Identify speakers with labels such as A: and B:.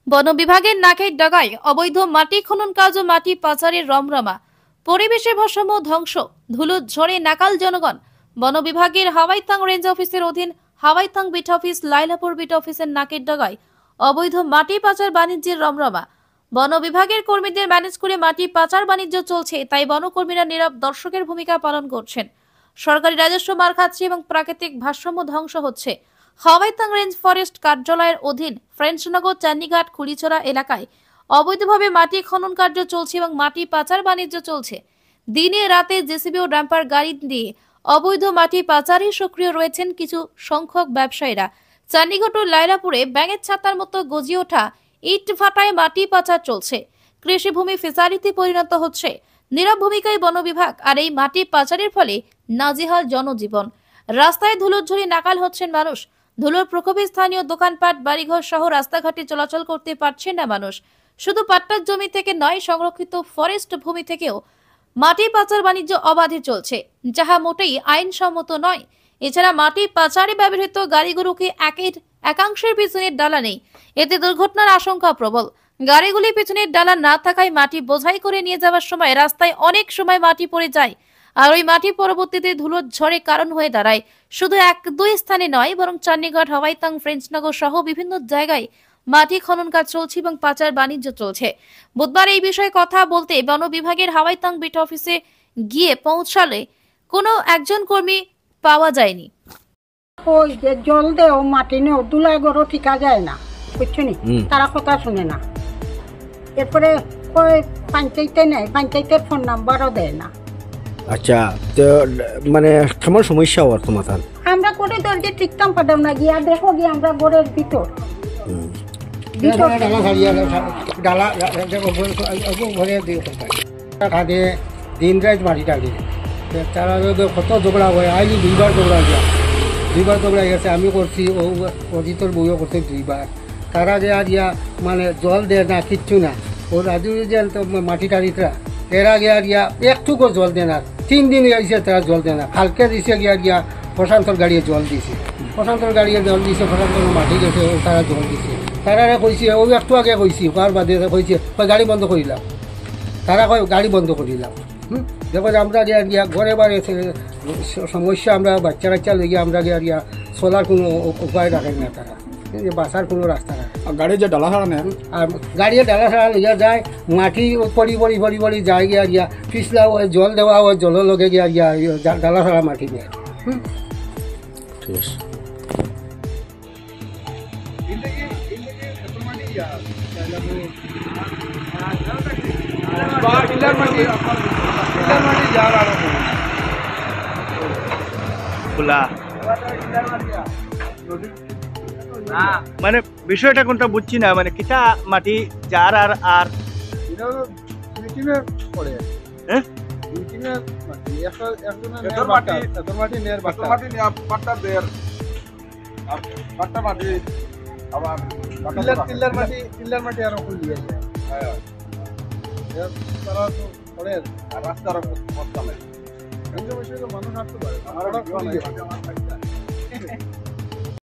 A: বন বিভাগের নাকের ডাগায় অবৈধ মাটি খনন কাজ ও মাটি পাচারের রমরমা। পরিবেশের ভারসাম্য ধ্বংস, ধুলো ঝড়ে নাকাল জনগণ। বন বিভাগের হাওয়াইতাং রেঞ্জ অফিসের অধীন Hawaitang beat office, Lailapur beat অফিসের নাকের ডাগায় অবৈধ মাটি পাচার বাণিজ্যের রমরমা। বন বিভাগের কর্মীদের ম্যানেজ করে মাটি পাচার বাণিজ্য চলছে, তাই বনকর্মীরা নীরব দর্শকের ভূমিকা পালন করছেন। সরকারি রাজস্ব মার খাচ্ছে এবং প্রাকৃতিক ভারসাম্য ধ্বংস হচ্ছে। হাওয়াইতাং রেঞ্জ ফরেস্ট কার্যালয়ের অধীন ফ্রেঞ্চনগর, চান্নিঘাট, কুড়িছড়া এলাকায় অবৈধভাবে মাটি খনন কার্য চলছে এবং মাটি পাচার বাণিজ্য চলছে। দিনে রাতে জেসিবি ও ডাম্পার গাড়ি দিয়ে অবৈধ মাটি পাচারে সক্রিয় রয়েছেন কিছু সংখ্যক ব্যবসায়ীরা। চান্নিঘাট ও লাইলাপুরে ব্যাঙের ছাতার মতো গজিয়ে ওঠা ইট ভাটায় মাটি পাচার চলছে। কৃষিভূমি ফিশারিতে পরিণত হচ্ছে। নীরব ভূমিকায় বন বিভাগ, আর এই মাটি পাচারের ফলে নাজেহাল জনজীবন। রাস্তায় ধুলোর ঝড়ে নাকাল হচ্ছেন মানুষ। ধুলোর প্রকোপে স্থানীয় দোকানপাট, বাড়িঘর সহ রাস্তাঘাটে চলাচল করতে পারছেন না মানুষ। শুধু পাট্টার জমি থেকে নয়, সংরক্ষিত ফরেস্ট ভূমি থেকেও মাটি পাচার বাণিজ্য অবাধে চলছে, যাহা মোটেই আইনসম্মত নয়। এছাড়া মাটি পাচারে ব্যবহৃত গাড়িগুলোকে একাংশের পিছনের ডালা নেই, এতে দুর্ঘটনার আশঙ্কা প্রবল। গাড়িগুলি পিছনের ডালা না থাকায় মাটি বোঝাই করে নিয়ে যাওয়ার সময় রাস্তায় অনেক সময় মাটি পড়ে যায়, আর ওই মাটি পরবর্তীতে ধুলোর ঝড়ে কারণ হয়ে দাঁড়ায়। শুধু এক দুই স্থানে নয়, বরং চান্নিঘাট, হাওয়াইতাং, ফ্রেঞ্চনগর সহ বিভিন্ন জায়গায় মাটি খনন কাজ চলছে এবং পাচার বাণিজ্য চলছে। বুধবার এই বিষয়ে কথা বলতে বন বিভাগের হাওয়াইতাং বিট অফিসে গিয়ে পৌঁছালে কোনো একজন কর্মী পাওয়া যায়নি।
B: ওই যে জল দেও মাটি নেও দুলা গরো ঠিকা যায় না, বুঝছো নি, তারা কথা শুনে না। এরপরে ওই পঞ্চায়েতে নেয়, পঞ্চায়েতের ফোন নাম্বারও দেয় না।
C: আচ্ছা, তো মানে কেমন সমস্যা হওয়ার তোমার?
B: আমরা করে দরজে ঠিকঠাক পাঠাম না, গিয়া দেখো গিয়ে আমরা ঘরের ভিতর
D: দিন রাত মাটি টাকি তারা কত ঝগড়া হয়। আইলি দুইবার ঝগড়া গেছে, আমি করছি, ও অজিতর বইও করছে দুইবার। তারা যে আর মানে জল দেয় না, কিচ্ছু না। ও রাজু যে মাটি টাড়িতরা এরা গিয়া একটুকু জল দেয় না। 3 দিন গেছে তারা জল দেয় না। কালকে দিছে গিয়া প্রশান্তর গাড়িয়ে জল দিছে, প্রশান্তর মাটি গেছে, তারা জল দিছে। তারা কইছে, ও একটু আগে কইছি, কার বাদে কইছে গাড়ি বন্ধ করিলাম। তারা কয় গাড়ি বন্ধ করিলাম। দেখো আমরা গিয়া ঘরে বাড়ি সমস্যা, আমরা বাচ্চা লইয়া আমরা গিয়া চলার কোনো উপায় রাখেন না। তারা বাসার কোনো রাস্তা রাখে।
C: গাড়ি যে ডালা ছাড়া নেই,
D: আর গাড়িয়ে ডালা ছাড়া লইয়া যায়, মাটি পড়ি যায় গিয়া পিছলা জল দেওয়া হয়, জলের লগে গিয়া ডালা ছাড়া মাটি নেয়।
C: ঠিক আছে।
E: মানে বিষয়টা কোনটা বুঝছি না, মানে কিটা মাটি যার আর আর
F: রাস্তার মানুষ আসতে পারে।